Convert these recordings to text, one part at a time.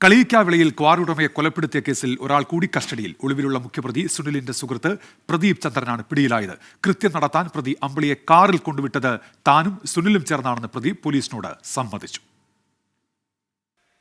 കളിയിക്കാവിളയിൽ quarry ഉടമയെ കൊലപ്പെടുത്തിയ കേസിൽ ഒരാൾ കൂടി കസ്റ്റഡിയിൽ. ഒളിവിലുള്ള മുഖ്യപ്രതി സുനിലിന്റെ സുഹൃത്ത് പ്രദീപ് ചന്ദ്രനാണ് പിടിയിലായത്. കൃത്യം നടത്താൻ പ്രതി അമ്പിളിയെ കാറിൽ കൊണ്ടുവിട്ടത് താനും സുനിലും ചേർന്നാണെന്ന് പ്രതി പോലീസിനോട് സമ്മതിച്ചു.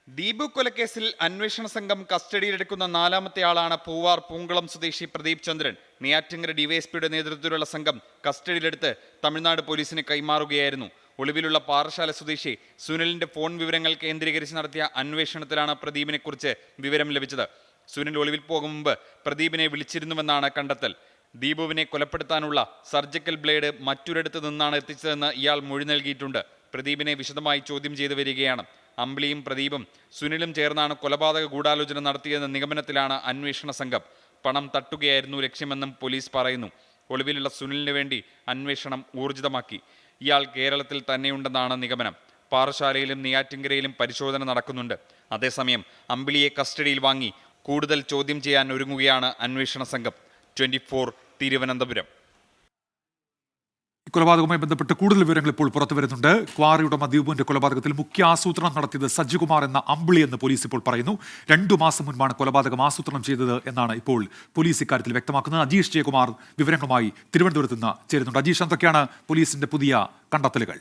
ദീപു കൊലക്കേസിൽ അന്വേഷണ സംഘം കസ്റ്റഡിയിലെടുക്കുന്ന നാലാമത്തെ ആളാണ് പൂവാർ പൂങ്കളം സ്വദേശി പ്രദീപ് ചന്ദ്രൻ. നെയ്യാറ്റിൻകര ഡിവൈഎസ്പിയുടെ നേതൃത്വത്തിലുള്ള സംഘം കസ്റ്റഡിയിലെടുത്ത് തമിഴ്നാട് പോലീസിന് കൈമാറുകയായിരുന്നു. ഒളിവിലുള്ള പാറശാല സ്വദേശി സുനിലിന്റെ ഫോൺ വിവരങ്ങൾ കേന്ദ്രീകരിച്ച് നടത്തിയ അന്വേഷണത്തിലാണ് പ്രദീപിനെ കുറിച്ച് വിവരം ലഭിച്ചത്. സുനിൽ ഒളിവിൽ പോകും മുമ്പ് പ്രദീപിനെ വിളിച്ചിരുന്നുവെന്നാണ് കണ്ടെത്തൽ. ദീപുവിനെ കൊലപ്പെടുത്താനുള്ള സർജിക്കൽ ബ്ലേഡ് മറ്റൊരിടത്ത് നിന്നാണ് എത്തിച്ചതെന്ന് ഇയാൾ മൊഴി നൽകിയിട്ടുണ്ട്. പ്രദീപിനെ വിശദമായി ചോദ്യം ചെയ്തു വരികയാണ്. അമ്പിളിയും പ്രദീപും സുനിലും ചേർന്നാണ് കൊലപാതക ഗൂഢാലോചന നടത്തിയതെന്ന നിഗമനത്തിലാണ് അന്വേഷണ സംഘം. പണം തട്ടുകയായിരുന്നു ലക്ഷ്യമെന്നും പോലീസ് പറയുന്നു. ഒളിവിലുള്ള സുനിലിന് വേണ്ടി അന്വേഷണം ഊർജിതമാക്കി. ഇയാൾ കേരളത്തിൽ തന്നെയുണ്ടെന്നാണ് നിഗമനം. പാറശാലയിലും നെയ്യാറ്റിൻകരയിലും പരിശോധന നടക്കുന്നുണ്ട്. അതേസമയം അമ്പിളിയെ കസ്റ്റഡിയിൽ വാങ്ങി കൂടുതൽ ചോദ്യം ചെയ്യാൻ ഒരുങ്ങുകയാണ് അന്വേഷണ സംഘം. 24 തിരുവനന്തപുരം. കൊലപാതകവുമായി ബന്ധപ്പെട്ട് കൂടുതൽ വിവരങ്ങൾ ഇപ്പോൾ പുറത്തു വരുന്നുണ്ട്. ക്വാറി ഉടമ ദീപുവിന്റെ കൊലപാതകത്തിൽ മുഖ്യ ആസൂത്രണം നടത്തിയത് സജികുമാർ എന്ന അമ്പിളി എന്ന് പോലീസ് ഇപ്പോൾ പറയുന്നു. 2 മാസം മുൻപാണ് കൊലപാതകം ആസൂത്രണം ചെയ്തത് എന്നാണ് ഇപ്പോൾ പോലീസ് ഇക്കാര്യത്തിൽ വ്യക്തമാക്കുന്നത്. അജീഷ് ജയകുമാർ വിവരങ്ങളുമായി തിരുവനന്തപുരത്ത് നിന്ന് ചേരുന്നുണ്ട്. അജീഷ്, എന്തൊക്കെയാണ് പോലീസിന്റെ പുതിയ കണ്ടെത്തലുകൾ?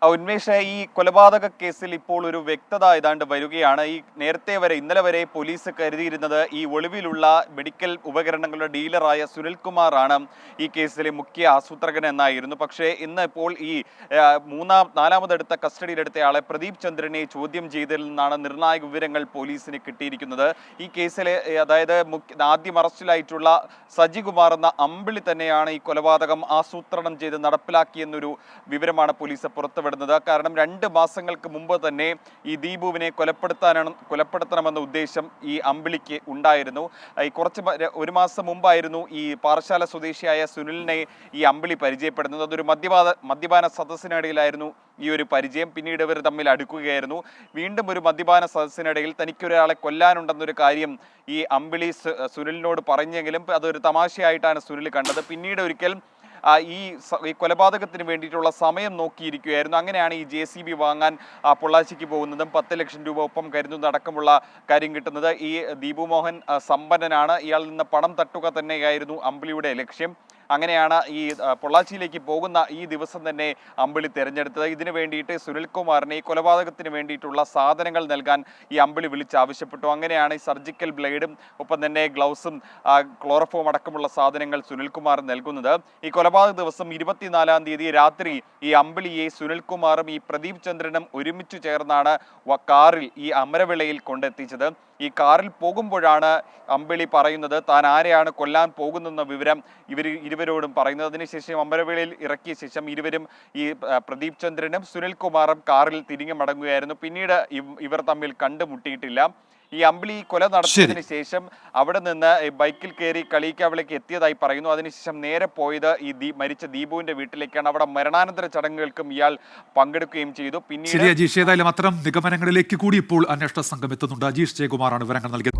ഉന്മേഷ, ഈ കൊലപാതക കേസിൽ ഇപ്പോൾ ഒരു വ്യക്തത ഏതാണ്ട് വരികയാണ്. ഈ ഇന്നലെ വരെ പോലീസ് കരുതിയിരുന്നത് ഈ ഒളിവിലുള്ള മെഡിക്കൽ ഉപകരണങ്ങളുടെ ഡീലറായ സുനിൽകുമാറാണ് ഈ കേസിലെ മുഖ്യ ആസൂത്രകൻ എന്നായിരുന്നു. പക്ഷേ ഇന്ന് ഇപ്പോൾ ഈ നാലാമതെടുത്ത കസ്റ്റഡിയിലെടുത്തയാളെ പ്രദീപ് ചന്ദ്രനെ ചോദ്യം ചെയ്തതിൽ നിന്നാണ് നിർണായക വിവരങ്ങൾ പോലീസിന് കിട്ടിയിരിക്കുന്നത്. ഈ കേസിലെ അതായത് ആദ്യം അറസ്റ്റിലായിട്ടുള്ള സജികുമാർ എന്ന അമ്പിളി തന്നെയാണ് ഈ കൊലപാതകം ആസൂത്രണം ചെയ്ത് നടപ്പിലാക്കിയെന്നൊരു വിവരമാണ് പോലീസ് പുറത്തുവിടുന്നത്. കാരണം 2 മാസങ്ങൾക്ക് മുമ്പ് തന്നെ ഈ ദീപുവിനെ കൊലപ്പെടുത്തണമെന്ന ഉദ്ദേശം ഈ അമ്പിളിക്ക് ഉണ്ടായിരുന്നു. ഒരു മാസം മുമ്പായിരുന്നു ഈ പാറശാല സ്വദേശിയായ സുനിലിനെ ഈ അമ്പിളി പരിചയപ്പെടുന്നത്. അതൊരു മദ്യപാന സദസ്സിനിടയിലായിരുന്നു ഈ ഒരു പരിചയം. പിന്നീട് ഇവർ തമ്മിൽ അടുക്കുകയായിരുന്നു. വീണ്ടും ഒരു മദ്യപാന സദസ്സിനിടയിൽ തനിക്കൊരാളെ കൊല്ലാനുണ്ടെന്നൊരു കാര്യം ഈ അമ്പിളി സുനിലിനോട് പറഞ്ഞെങ്കിലും അതൊരു തമാശയായിട്ടാണ് സുനിൽ കണ്ടത്. പിന്നീട് ഒരിക്കൽ ഈ കൊലപാതകത്തിന് വേണ്ടിയിട്ടുള്ള സമയം നോക്കിയിരിക്കുകയായിരുന്നു. അങ്ങനെയാണ് ഈ JCB വാങ്ങാൻ പൊള്ളാച്ചിക്ക് പോകുന്നതും 10 ലക്ഷം രൂപ ഒപ്പം കരുതുന്നത് അടക്കമുള്ള കാര്യം കിട്ടുന്നത്. ഈ ദീപു മോഹൻ സമ്പന്നനാണ്. ഇയാളിൽ നിന്ന് പണം തട്ടുക തന്നെയായിരുന്നു അമ്പിളിയുടെ ലക്ഷ്യം. അങ്ങനെയാണ് ഈ പൊള്ളാച്ചിയിലേക്ക് പോകുന്ന ഈ ദിവസം തന്നെ അമ്പിളി തിരഞ്ഞെടുത്തത്. ഇതിനു വേണ്ടിയിട്ട് സുനിൽകുമാറിനെ ഈ കൊലപാതകത്തിന് വേണ്ടിയിട്ടുള്ള സാധനങ്ങൾ നൽകാൻ ഈ അമ്പിളി വിളിച്ചാവശ്യപ്പെട്ടു. അങ്ങനെയാണ് ഈ സർജിക്കൽ ബ്ലേഡും ഒപ്പം തന്നെ ഗ്ലൗസും ക്ലോറോഫോം അടക്കമുള്ള സാധനങ്ങൾ സുനിൽകുമാർ നൽകുന്നത്. ഈ കൊലപാതക ദിവസം 24-ാം തീയതി രാത്രി ഈ അമ്പിളിയെ സുനിൽകുമാറും ഈ പ്രദീപ് ചന്ദ്രനും ഒരുമിച്ച് ചേർന്നാണ് കാറിൽ ഈ അമരവിളയിൽ കൊണ്ടെത്തിച്ചത്. ഈ കാറിൽ പോകുമ്പോഴാണ് അമ്പിളി പറയുന്നത് താൻ ആരെയാണ് കൊല്ലാൻ പോകുന്നെന്ന വിവരം ഇരുവരോടും പറയുന്നത്. അതിനുശേഷം അമരവിളയിൽ ഇറക്കിയ ശേഷം ഇരുവരും ഈ പ്രദീപ് ചന്ദ്രനും സുനിൽകുമാറും കാറിൽ തിരികെ മടങ്ങുകയായിരുന്നു. പിന്നീട് ഇവർ തമ്മിൽ കണ്ടുമുട്ടിയിട്ടില്ല. ഈ അമ്പിളി കൊല നടത്തിയതിനു ശേഷം അവിടെ നിന്ന് ബൈക്കിൽ കയറി കളിയിക്കാവിളേക്ക് എത്തിയതായി പറയുന്നു. അതിനുശേഷം നേരെ പോയത് ഈ മരിച്ച ദീപുവിന്റെ വീട്ടിലേക്കാണ്. അവിടെ മരണാനന്തര ചടങ്ങുകൾക്കും ഇയാൾ പങ്കെടുക്കുകയും ചെയ്തു. പിന്നീട് അജീഷ്, ഏതായാലും അത്തരം നിഗമനങ്ങളിലേക്ക് കൂടി ഇപ്പോൾ അന്വേഷണ സംഘം എത്തുന്നുണ്ട്. അജീഷ് ജയകുമാറാണ് വിവരങ്ങൾ നൽകിയത്.